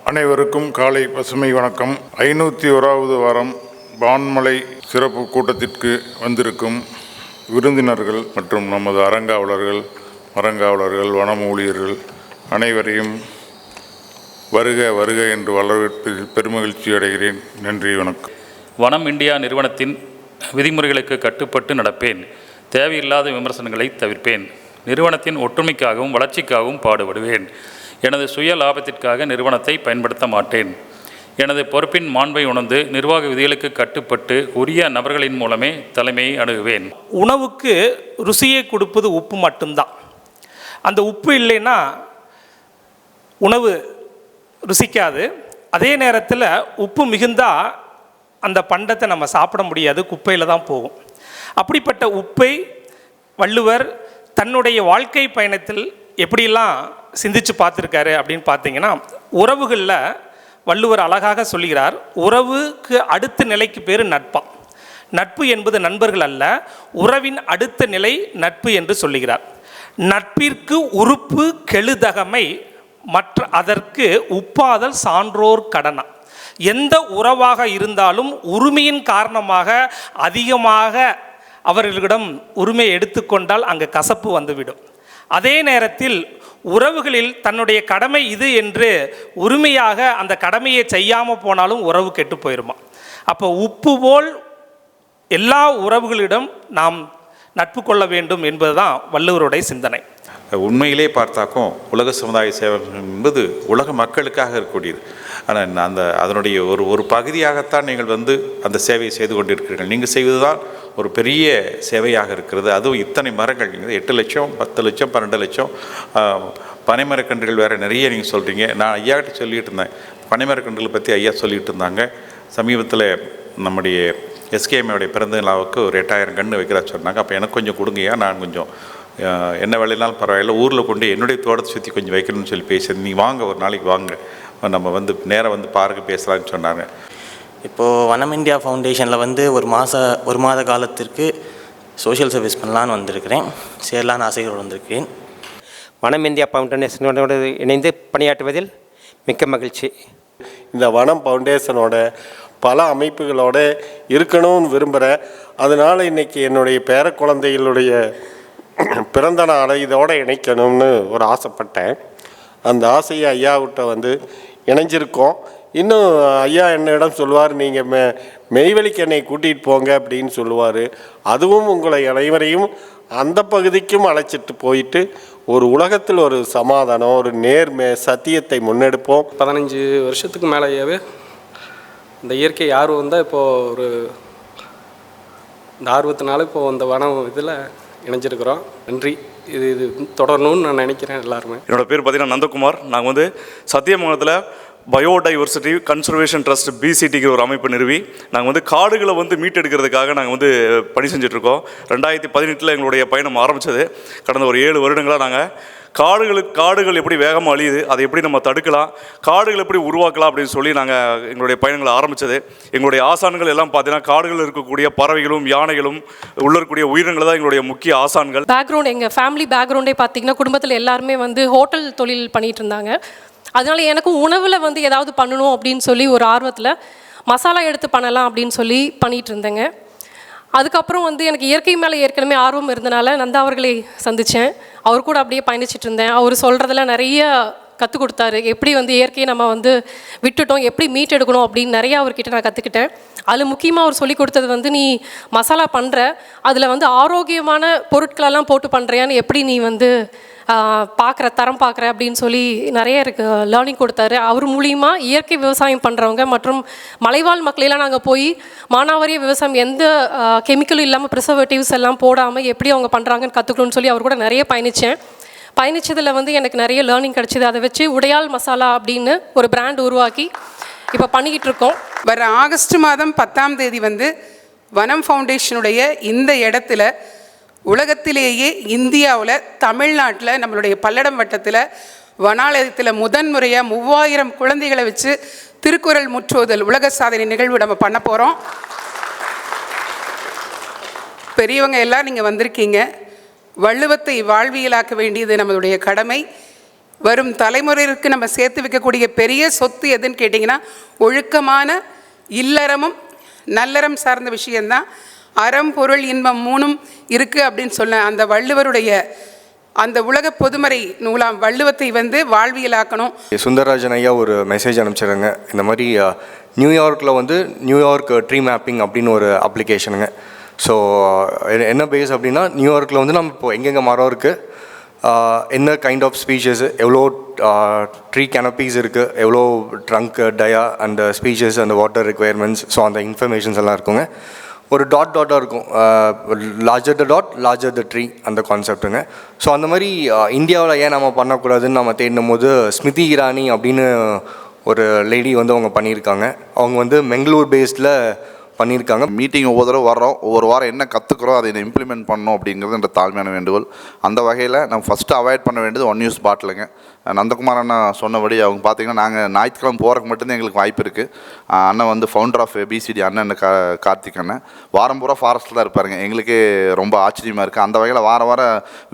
அனைவருக்கும் காலை பசுமை வணக்கம். 501வது வாரம் வான்மலை சிறப்பு கூட்டத்திற்கு வந்திருக்கும் விருந்தினர்கள் மற்றும் நமது அறங்காவலர்கள், வனம் ஊழியர்கள் அனைவரையும் வருக வருக என்று வரவேற்பதில் பெருமகிழ்ச்சி அடைகிறேன். நன்றி, வணக்கம். வனம் இந்தியா நிறுவனத்தின் விதிமுறைகளுக்கு கட்டுப்பட்டு நடப்பேன். தேவையில்லாத விமர்சனங்களை தவிர்ப்பேன். நிறுவனத்தின் ஒற்றுமைக்காகவும் வளர்ச்சிக்காகவும் பாடுபடுவேன். எனது சுய லாபத்திற்காக நிறுவனத்தை பயன்படுத்த மாட்டேன். எனது பொறுப்பின் மாண்பை உணர்ந்து நிர்வாக விதிகளுக்கு கட்டுப்பட்டு உரிய நபர்களின் மூலமே தலைமையை அணுகுவேன். உணவுக்கு ருசியை கொடுப்பது உப்பு மட்டும்தான். அந்த உப்பு இல்லைன்னா உணவு ருசிக்காது. அதே நேரத்தில் உப்பு மிகுந்தால் அந்த பண்டத்தை நம்ம சாப்பிட முடியாது, குப்பையில் தான் போகும். அப்படிப்பட்ட உப்பை வள்ளுவர் தன்னுடைய வாழ்க்கை பயணத்தில் எப்படிலாம் சிந்திச்சு பார்த்துருக்காரு அப்படின்னு பார்த்தீங்கன்னா, உறவுகளில் வள்ளுவர் அழகாக சொல்கிறார், உறவுக்கு அடுத்த நிலைக்கு பேர் நட்பாம். நட்பு என்பது நண்பர்கள் அல்ல, உறவின் அடுத்த நிலை நட்பு என்று சொல்லுகிறார். நட்பிற்கு உறுப்பு கெழுதகமை மற்ற அதற்கு உப்பாதல் சான்றோர் கடனா. எந்த உறவாக இருந்தாலும் உரிமையின் காரணமாக அதிகமாக அவர்களிடம் உரிமையை எடுத்துக்கொண்டால் அங்கே கசப்பு வந்துவிடும். அதே நேரத்தில் உறவுகளில் தன்னுடைய கடமை இது என்று உரிமையாக அந்த கடமையை செய்யாமல் போனாலும் உறவு கெட்டு போயிடுமா. அப்போ உப்பு போல் எல்லா உறவுகளிடம் நாம் நட்பு கொள்ள வேண்டும் என்பதுதான் வள்ளுவருடைய சிந்தனை. உண்மையிலே பார்த்தாக்கும் உலக சமுதாய சேவை என்பது உலக மக்களுக்காக இருக்கக்கூடியது. ஆனால் அதனுடைய ஒரு பகுதியாகத்தான் நீங்கள் அந்த சேவையை செய்து கொண்டிருக்கிறீர்கள். நீங்கள் செய்வது தான் ஒரு பெரிய சேவையாக இருக்கிறது. அதுவும் இத்தனை மரங்கள், 8 லட்சம் 10 லட்சம் 12 லட்சம் பனைமரக்கன்றுகள் வேறு நிறைய நீங்கள் சொல்கிறீங்க. நான் ஐயாக்கிட்ட சொல்லிகிட்டு இருந்தேன், பனைமரக்கன்றுகளை பற்றி ஐயா சொல்லிகிட்டு இருந்தாங்க. சமீபத்தில் நம்முடைய எஸ்கேஎம்ஐடைய பிறந்த நாளுக்கு ஒரு 8000 கன்று வைக்கிறா சொன்னாங்க. அப்போ எனக்கு கொஞ்சம் கொடுங்கய்யா, நான் கொஞ்சம் என்ன வேலைனாலும் பரவாயில்ல, ஊரில் கொண்டு என்னுடைய தோட்டத்தை சுற்றி கொஞ்சம் வைக்கணும்னு சொல்லி பேசுகிறேன். நீங்கள் வாங்க, ஒரு நாளைக்கு வாங்க, நம்ம நேராக பார்க்க பேசலான்னு சொன்னாங்க. இப்போது வனம் இந்தியா ஃபவுண்டேஷனில் ஒரு மாத காலத்திற்கு சோஷியல் சர்வீஸ் பண்ணலான்னு வந்திருக்கிறேன். சேரலான்னு ஆசையோடு வந்திருக்கிறேன். வனம் இந்தியா ஃபவுண்டேஷனோடு இணைந்து பணியாற்றுவதில் மிக்க மகிழ்ச்சி. இந்த வனம் ஃபவுண்டேஷனோட பல அமைப்புகளோடு இருக்கணும்னு விரும்புகிறேன். அதனால் இன்றைக்கி என்னுடைய பேர குழந்தைகளுடைய பிறந்த நாளை இதோடு இணைக்கணும்னு ஒரு ஆசைப்பட்டேன். அந்த ஆசையை ஐயாவிட்ட இணைஞ்சிருக்கோம். இன்னும் ஐயா என்னிடம் சொல்லுவார், நீங்கள் மெய்வெளிக்கு என்னை கூட்டிகிட்டு போங்க அப்படின்னு சொல்லுவார். அதுவும் உங்களை அனைவரையும் அந்த பகுதிக்கும் அழைச்சிட்டு போயிட்டு ஒரு உலகத்தில் ஒரு சமாதானம், ஒரு நேர்மை, சத்தியத்தை முன்னெடுப்போம். 15 வருஷத்துக்கு மேலேயாவே இந்த இயற்கை ஆர்வம் வந்தால் இப்போது இந்த ஆர்வத்தினால இப்போது இந்த வனம் இதில் இணைஞ்சிருக்கிறோம். நன்றி. இது தொடரணும்னு நான் நினைக்கிறேன் எல்லாருமே. என்னோடய பேர் பார்த்தீங்கன்னா நந்தகுமார். நாங்கள் சத்தியமங்கலத்தில் பயோடைவர்சிட்டி கன்சர்வேஷன் ட்ரஸ்ட் பிசிடிக்கு ஒரு அமைப்பு நிறுவி நாங்கள் காடுகளை மீட்டெடுக்கிறதுக்காக நாங்கள் பணி செஞ்சிட்ருக்கோம். 2018 எங்களுடைய பயணம் ஆரம்பித்தது. கடந்த ஒரு 7 வருடங்களாக நாங்கள் காடுகள் எப்படி வேகமாக அழியுது, அதை எப்படி நம்ம தடுக்கலாம், காடுகள் எப்படி உருவாக்கலாம் அப்படின்னு சொல்லி நாங்கள் எங்களுடைய பயணங்களை ஆரம்பித்தது. எங்களுடைய ஆசான்கள் எல்லாம் பார்த்தீங்கன்னா காடுகளில் இருக்கக்கூடிய பறவைகளும் யானைகளும் உள்ள இருக்கக்கூடிய உயிரினங்கள் தான் எங்களுடைய முக்கிய ஆசான்கள். பேக்ரவுண்ட், எங்கள் ஃபேமிலி பேக்ரவுண்டே பார்த்தீங்கன்னா குடும்பத்தில் எல்லாருமே ஹோட்டல் தொழில் பண்ணிகிட்டு இருந்தாங்க. அதனால எனக்கும் உணவில் ஏதாவது பண்ணணும் அப்படின்னு சொல்லி ஒரு ஆர்வத்தில் மசாலா எடுத்து பண்ணலாம் அப்படின்னு சொல்லி பண்ணிகிட்டு இருந்தேங்க. அதுக்கப்புறம் எனக்கு இயற்கை மேலே ஏற்கனவே ஆர்வம் இருந்தனால நந்தா அவர்களை சந்தித்தேன். அவர் கூட அப்படியே பயணிச்சிட்டு இருந்தேன். அவர் சொல்கிறதெல்லாம் நிறைய கற்றுக் கொடுத்தாரு. எப்படி இயற்கையை நம்ம விட்டுட்டோம், எப்படி மீட் எடுக்கணும் அப்படின்னு நிறையா அவர்கிட்ட நான் கற்றுக்கிட்டேன். அதில் முக்கியமாக அவர் சொல்லி கொடுத்தது நீ மசாலா பண்ணுற அதில் ஆரோக்கியமான பொருட்களெல்லாம் போட்டு பண்ணுறியான்னு எப்படி நீ தரம் பார்க்குற அப்படின்னு சொல்லி நிறைய லேர்னிங் கொடுத்தாரு. அவர் மூலியமாக இயற்கை விவசாயம் பண்ணுறவங்க மற்றும் மலைவாழ் மக்களெல்லாம் நாங்கள் போய் மானாவாரிய விவசாயம் எந்த கெமிக்கலும் இல்லாமல் ப்ரிசர்வேட்டிவ்ஸ் எல்லாம் போடாமல் எப்படி அவங்க பண்ணுறாங்கன்னு கற்றுக்கணும்னு சொல்லி அவர் கூட நிறைய பயணித்ததில் எனக்கு நிறைய லேர்னிங் கிடச்சிது. அதை வச்சு உடையாள் மசாலா அப்படின்னு ஒரு பிராண்ட் உருவாக்கி இப்போ பண்ணிக்கிட்டு இருக்கோம். வர ஆகஸ்ட் மாதம் 10ஆம் தேதி வனம் ஃபவுண்டேஷனுடைய இந்த இடத்துல உலகத்திலேயே இந்தியாவில் தமிழ்நாட்டில் நம்மளுடைய பல்லடம் வட்டத்தில் வனாலயத்தில் முதன்முறையாக 3000 குழந்தைகளை வச்சு திருக்குறள் முற்றோதல் உலக சாதனை நிகழ்வு நம்ம பண்ண போகிறோம். பெரியவங்க எல்லாம் நீங்கள் வந்திருக்கீங்க. வள்ளுவத்தை வாழ்வியலாக்க வேண்டியது நம்மளுடைய கடமை. வரும் தலைமுறைக்கு நம்ம சேர்த்து வைக்கக்கூடிய பெரிய சொத்து எதுன்னு கேட்டிங்கன்னா ஒழுக்கமான இல்லறமும் நல்லறம் சார்ந்த விஷயந்தான். அறம் பொருள் இன்பம் 3ம் இருக்குது அப்படின்னு சொன்ன அந்த வள்ளுவருடைய அந்த உலக பொதுமறை நூலாம் வள்ளுவத்தை வாழ்வியலாக்கணும். சுந்தரராஜன் ஐயா ஒரு மெசேஜ் அனுப்பிச்சிடுங்க. இந்த மாதிரி நியூயார்க்கில் நியூயார்க் ட்ரீ மேப்பிங் அப்படின்னு ஒரு அப்ளிகேஷனுங்க. ஸோ என்ன பேஸ் அப்படின்னா நியூயார்க்கில் நம்ம இப்போ எங்கெங்கே மரம் இருக்குது, என்ன கைண்ட் ஆஃப் ஸ்பீஷஸ், எவ்வளோ ட்ரீ கேனப்பீஸ் இருக்குது, எவ்வளோ ட்ரங்க் டயா அந்த ஸ்பீஷஸ் அந்த வாட்டர் ரெக்குயர்மெண்ட்ஸ், ஸோ அந்த இன்ஃபர்மேஷன்ஸ் எல்லாம் இருக்குங்க. ஒரு டாட்டாக இருக்கும், larger the dot larger the tree அந்த கான்செப்ட்டுங்க. ஸோ அந்த மாதிரி இந்தியாவில் ஏன் நம்ம பண்ணக்கூடாதுன்னு நம்ம தேடினும் போது ஸ்மிருதி இரானி அப்படின்னு ஒரு லேடி அவங்க பண்ணியிருக்காங்க. அவங்க பெங்களூர் பேஸ்டில் பண்ணியிருக்காங்க. மீட்டிங் ஒவ்வொரு தடவை வர்றோம், ஒவ்வொரு வாரம் என்ன கற்றுக்குறோம் அதை இம்ப்ளிமெண்ட் பண்ணணும் அப்படிங்கிறது என்ற தாழ்மையான வேண்டுகோள். அந்த வகையில் நம்ம ஃபஸ்ட்டு அவாய்ட் பண்ண வேண்டியது 1 யூஸ் பாட்டிலுங்க. நந்தகுமார் அண்ணா சொன்னபடி அவங்க பார்த்திங்கன்னா நாங்கள் ஞாயிற்றுக்கிழமை போகிறக்கு மட்டும்தான் எங்களுக்கு வாய்ப்பு இருக்குது. அண்ணன் ஃபவுண்டர் ஆஃப் பிசிடி அண்ணன் கார்த்திக் அண்ணன் வாரம் பூரா ஃபாரஸ்ட்டில் தான் இருப்பாருங்க. எங்களுக்கே ரொம்ப ஆச்சரியமாக இருக்குது. அந்த வகையில் வாரம்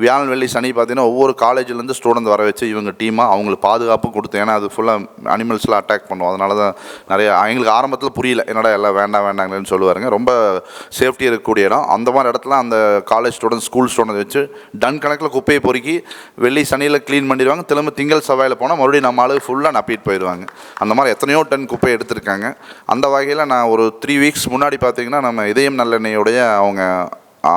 வியாழன் வெள்ளி சனி பார்த்திங்கன்னா ஒவ்வொரு காலேஜ்லேருந்து ஸ்டூடெண்ட் வர வச்சு இவங்க டீமாக அவங்களுக்கு பாதுகாப்பும் கொடுத்து, ஏன்னா அது ஃபுல்லாக அனிமல்ஸ்லாம் அட்டாக் பண்ணுவோம். அதனால தான் நிறைய எங்களுக்கு ஆரம்பத்தில் புரியல, என்னடா எல்லாம் வேண்டாங்கன்னு சொல்லுவாருங்க. ரொம்ப சேஃப்டி இருக்கக்கூடிய இடம். அந்த மாதிரி இடத்துல அந்த காலேஜ் ஸ்டூடெண்ட் ஸ்கூல் ஸ்டூடெண்ட் வச்சு டன் கணக்கில் குப்பையை பொறுக்கி வெள்ளி சனியில் க்ளீன் பண்ணிடுவாங்க. திரும்ப திங்கள் செவ்வாயில் போனால் மறுபடியும் நம்ம ஆளு ஃபுல்லாக நப்பிட்டு போயிடுவாங்க. அந்த மாதிரி எத்தனையோ டன் குப்பை எடுத்திருக்காங்க. அந்த வகையில் நான் ஒரு 3 வீக்ஸ் முன்னாடி பார்த்திங்கன்னா நம்ம இதயம் நல்லெண்ணெயுடைய அவங்க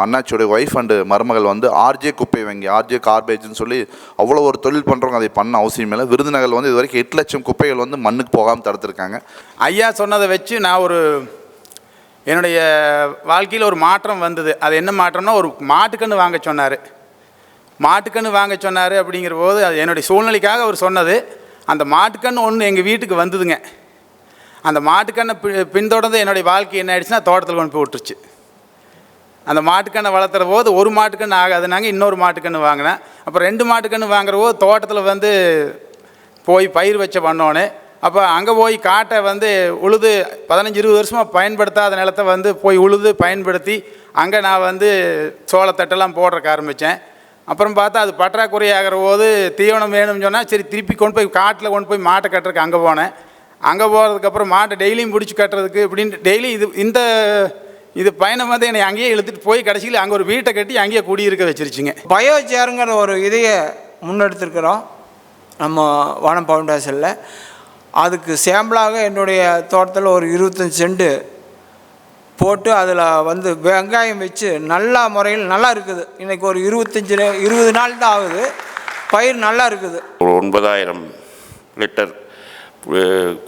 அண்ணாச்சியோடைய ஒய்ஃப் அண்டு மருமகள் ஆர்ஜே குப்பை வங்கி, ஆர்ஜே கார்பேஜ்னு சொல்லி அவ்வளோ ஒரு தொழில் பண்ணுறவங்க அதை பண்ண அவசியம் இல்லை. விருதுநகர் இது வரைக்கும் 8 லட்சம் குப்பைகள் மண்ணுக்கு போகாமல் தடுத்துருக்காங்க. ஐயா சொன்னதை வச்சு நான் என்னுடைய வாழ்க்கையில் ஒரு மாற்றம் வந்தது. அது என்ன மாற்றம்னா, ஒரு மாட்டுக்கன்று வாங்க சொன்னார். மாட்டுக்கன்று வாங்க சொன்னார் அப்படிங்கிற போது அது என்னுடைய சூழ்நிலைக்காக அவர் சொன்னது. அந்த மாட்டுக்கன்று ஒன்று எங்கள் வீட்டுக்கு வந்ததுங்க. அந்த மாட்டுக்கண்ணை பின்தொடர்ந்து என்னுடைய வாழ்க்கை என்ன ஆயிடுச்சுன்னா தோட்டத்தில் கொண்டு போய் விட்டுருச்சு. அந்த மாட்டுக்கண்ணை வளர்த்துற போது ஒரு மாட்டுக்கன்று ஆகாதுனாங்க, இன்னொரு மாட்டுக்கன்று வாங்கினேன். அப்புறம் 2 மாட்டுக்கன்று வாங்குற போது தோட்டத்தில் போய் பயிர் வச்ச பண்ணோன்னே, அப்போ அங்கே போய் காட்டை உழுது 15-20 வருஷமாக பயன்படுத்தாத நிலத்தை போய் உழுது பயன்படுத்தி அங்கே நான் சோளத்தட்டெல்லாம் போடுறக்க ஆரம்பித்தேன். அப்புறம் பார்த்தா அது பற்றாக்குறை ஆகிற போது தீவனம் வேணும்னு சொன்னால் சரி திருப்பி கொண்டு போய் காட்டில் கொண்டு போய் மாட்டை கட்டுறதுக்கு அங்கே போனேன். அங்கே போகிறதுக்கப்புறம் மாட்டை டெய்லியும் பிடிச்சி கட்டுறதுக்கு இப்படின்ட்டு டெய்லி இது பயணம் என்னை அங்கேயே இழுத்துட்டு போய் கடைசியில் அங்கே ஒரு வீட்டை கட்டி அங்கேயே குடியிருக்க வச்சிருச்சுங்க. பயோசேருங்கிற ஒரு இதையை முன்னெடுத்துருக்கிறோம் நம்ம வனம் ஃபவுண்டேஷனில். அதுக்கு சேம்பிளாக என்னுடைய தோட்டத்தில் ஒரு 25 சென்ட் போட்டு அதில் வெங்காயம் வச்சு நல்ல முறையில் நல்லா இருக்குது. இன்றைக்கி ஒரு 20 நாள் தான் ஆகுது, பயிர் நல்லா இருக்குது. ஒரு 9000 லிட்டர்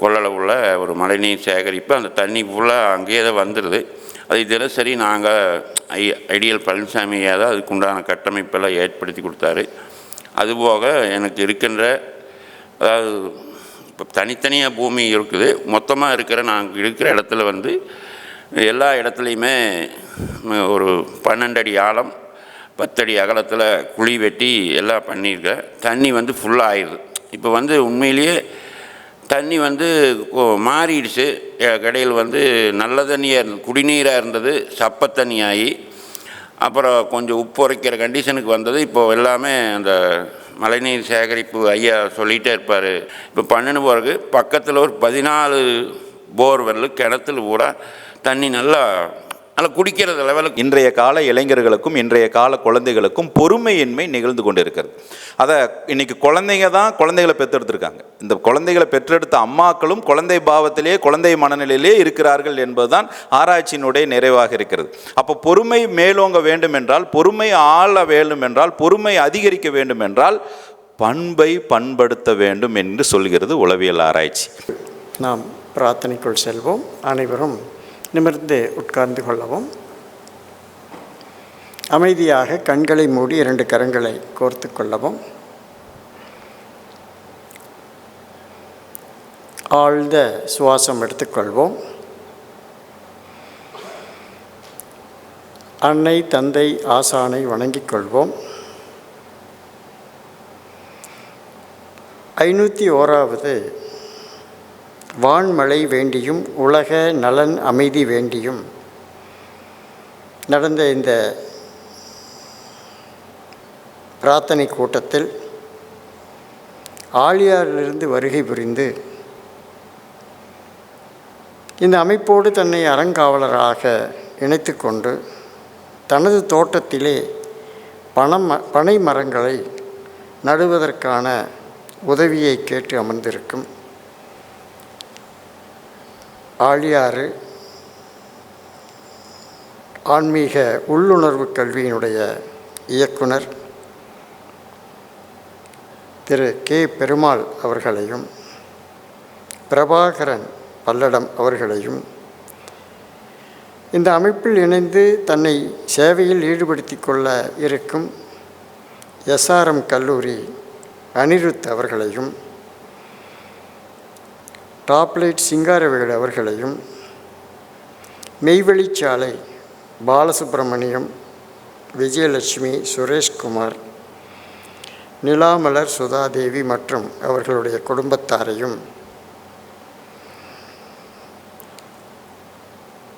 கொள்ளளவுள்ள ஒரு மழைநீர் சேகரிப்பு, அந்த தண்ணி ஃபுல்லாக அங்கேயே தான் வந்துடுது. அது தினசரி நாங்கள் ஐடியல் பழனிசாமியாக தான் அதுக்குண்டான கட்டமைப்பெல்லாம் ஏற்படுத்தி கொடுத்தாரு. அதுபோக எனக்கு இருக்கின்ற, அதாவது இப்போ தனித்தனியாக பூமி இருக்குது, மொத்தமாக நாங்கள் இருக்கிற இடத்துல எல்லா இடத்துலையுமே ஒரு 12 அடி ஆழம் 10 அடி அகலத்தில் குழி வெட்டி எல்லாம் பண்ணியிருக்கேன். தண்ணி ஃபுல்லாக ஆயிடுது. இப்போ உண்மையிலேயே தண்ணி மாறிடுச்சு. கடையில் நல்ல தண்ணியாக குடிநீராக இருந்தது சப்ப தண்ணி ஆகி அப்புறம் கொஞ்சம் உப்பு உரைக்கிற கண்டிஷனுக்கு வந்தது. இப்போது எல்லாமே அந்த மழைநீர் சேகரிப்பு ஐயா சொல்லிகிட்டே இருப்பார். இப்போ பண்ணின பிறகு பக்கத்தில் ஒரு 14 போர்வெல் கிணத்துல கூட தண்ணி நல்லா குடிக்கிறது லெவலுக்கு. இன்றைய கால இளைஞர்களுக்கும் இன்றைய கால குழந்தைகளுக்கும் பொறுமையின்மை நிகழ்ந்து கொண்டு இருக்கிறது. அதை இன்றைக்கி குழந்தைங்க தான் குழந்தைகளை பெற்றெடுத்திருக்காங்க. இந்த குழந்தைகளை பெற்றெடுத்த அம்மாக்களும் குழந்தை பாவத்திலே குழந்தை மனநிலையிலே இருக்கிறார்கள் என்பதுதான் ஆராய்ச்சியினுடைய நிறைவாக இருக்கிறது. அப்போ பொறுமை மேலோங்க வேண்டும் என்றால், பொறுமை ஆள வேண்டும் என்றால், பொறுமை அதிகரிக்க வேண்டும் என்றால் பண்பை பண்படுத்த வேண்டும் என்று சொல்கிறது உளவியல் ஆராய்ச்சி. நாம் பிரார்த்தனைக்குள் செல்வோம். அனைவரும் நிமிர்ந்து உட்கார்ந்து கொள்ளவும். அமைதியாக கண்களை மூடி 2 கரங்களை கோர்த்து கொள்ளவும். ஆழ்ந்த சுவாசம் எடுத்துக்கொள்வோம். அன்னை தந்தை ஆசானை வணங்கிக் கொள்வோம். 501வது வான்மழை வேண்டியும் உலக நலன் அமைதி வேண்டியும் நடந்த இந்த பிரார்த்தனை கூட்டத்தில் ஆழியாரிலிருந்து வருகை புரிந்து இந்த அமைப்போடு தன்னை அறங்காவலராக இணைத்து கொண்டு தனது தோட்டத்திலே பனை மரங்களை நடுவதற்கான உதவியை கேட்டு அமர்ந்திருக்கும் ஆழியாறு ஆன்மீக உள்ளுணர்வு கல்வியினுடைய இயக்குனர் திரு கே பெருமாள் அவர்களையும் பிரபாகரன் பல்லடம் அவர்களையும் இந்த அமைப்பில் இணைந்து தன்னை சேவையில் ஈடுபடுத்தி கொள்ள இருக்கும் எஸ்ஆர்எம் கல்லூரி அனிருத் அவர்களையும் டாப்லைட் சிங்காரவேலு அவர்களையும் மெய்வழிச்சாலை பாலசுப்ரமணியம் விஜயலட்சுமி சுரேஷ்குமார் நிலாமலர் சுதாதேவி மற்றும் அவர்களுடைய குடும்பத்தாரையும்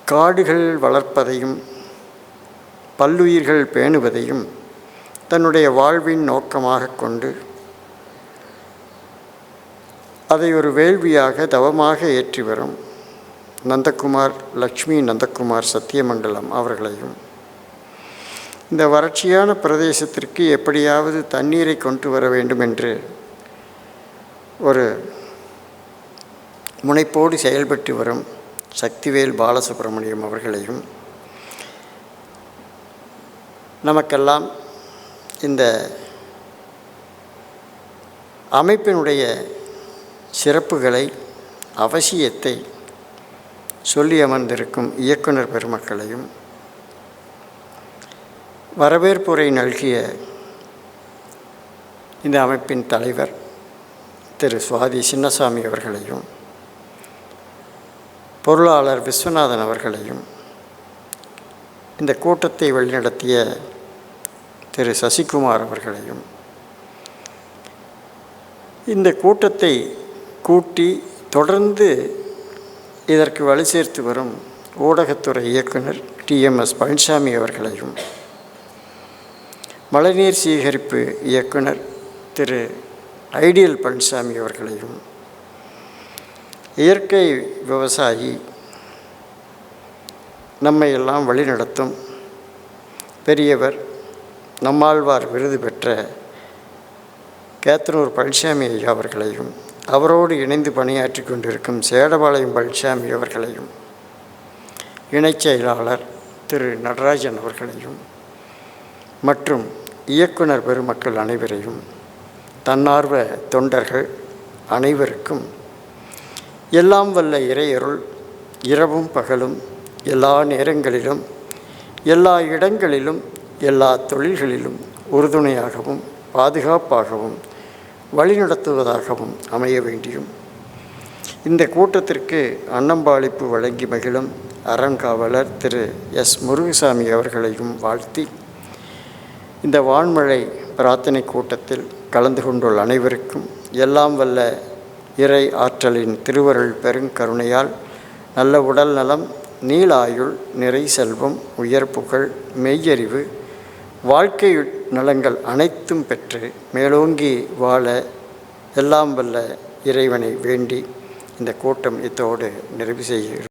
காடுகள் வளர்ப்பதையும் பல்லுயிர்கள் பேணுவதையும் தன்னுடைய வாழ்வின் நோக்கமாக கொண்டு அதை ஒரு வேள்வியாக தவமாக ஏற்றி வரும் நந்தகுமார் லக்ஷ்மி நந்தகுமார் சத்தியமங்கலம் அவர்களையும் இந்த வறட்சியான பிரதேசத்திற்கு எப்படியாவது தண்ணீரை கொண்டு வர வேண்டும் என்று ஒரு முனைப்போடு செயல்பட்டு வரும் சக்திவேல் பாலசுப்ரமணியம் அவர்களையும் நமக்கெல்லாம் இந்த அமைப்பினுடைய சிறப்புகளை அவசியத்தை சொல்லி அமர்ந்திருக்கும் இயக்குனர் பெருமக்களையும் வரவேற்புரை நல்கிய இந்த அமைப்பின் தலைவர் திரு சுவாதி சின்னசாமி அவர்களையும் பொருளாளர் விஸ்வநாதன் அவர்களையும் இந்த கூட்டத்தை வழிநடத்திய திரு சசிகுமார் அவர்களையும் இந்த கூட்டத்தை கூட்டி தொடர்ந்து இதற்கு வழி சேர்த்து வரும் ஊடகத்துறை இயக்குனர் டிஎம்எஸ் பழனிசாமி அவர்களையும் மழைநீர் சேகரிப்பு இயக்குனர் திரு ஐடியல் பழனிசாமி அவர்களையும் இயற்கை விவசாயி நம்மை எல்லாம் வழிநடத்தும் பெரியவர் நம்மாழ்வார் விருது பெற்ற கேத்தனூர் பழனிசாமி ஐயா அவர்களையும் அவரோடு இணைந்து பணியாற்றி கொண்டிருக்கும் சேடபாளையம் பழனிசாமி அவர்களையும் இணைச் செயலாளர் திரு நடராஜன் அவர்களையும் மற்றும் இயக்குனர் பெருமக்கள் அனைவரையும் தன்னார்வ தொண்டர்கள் அனைவருக்கும் எல்லாம் வல்ல இறையருள் இரவும் பகலும் எல்லா நேரங்களிலும் எல்லா இடங்களிலும் எல்லா தொழில்களிலும் உறுதுணையாகவும் பாதுகாப்பாகவும் வழிநடத்துவதாகவும் அமைய வேண்டியும் இந்த கூட்டத்திற்கு அன்னம்பாளிப்பு வழங்கி மகிழும் அறங்காவலர் திரு எஸ் முருகசாமி அவர்களையும் வாழ்த்தி இந்த வான்மழை பிரார்த்தனை கூட்டத்தில் கலந்து கொண்டுள்ள அனைவருக்கும் எல்லாம் வல்ல இறை ஆற்றலின் திருவருள் பெருங்கருணையால் நல்ல உடல் நலம் நீளாயுள் நிறை செல்வம் உயர் புகழ் மெய்யறிவு வாழ்க்கை நலங்கள் அனைத்தும் பெற்று மேலோங்கி வாழ எல்லாம் வல்ல இறைவனை வேண்டி இந்த கூட்டம் இத்தோடு நிறைவு செய்கிறோம்.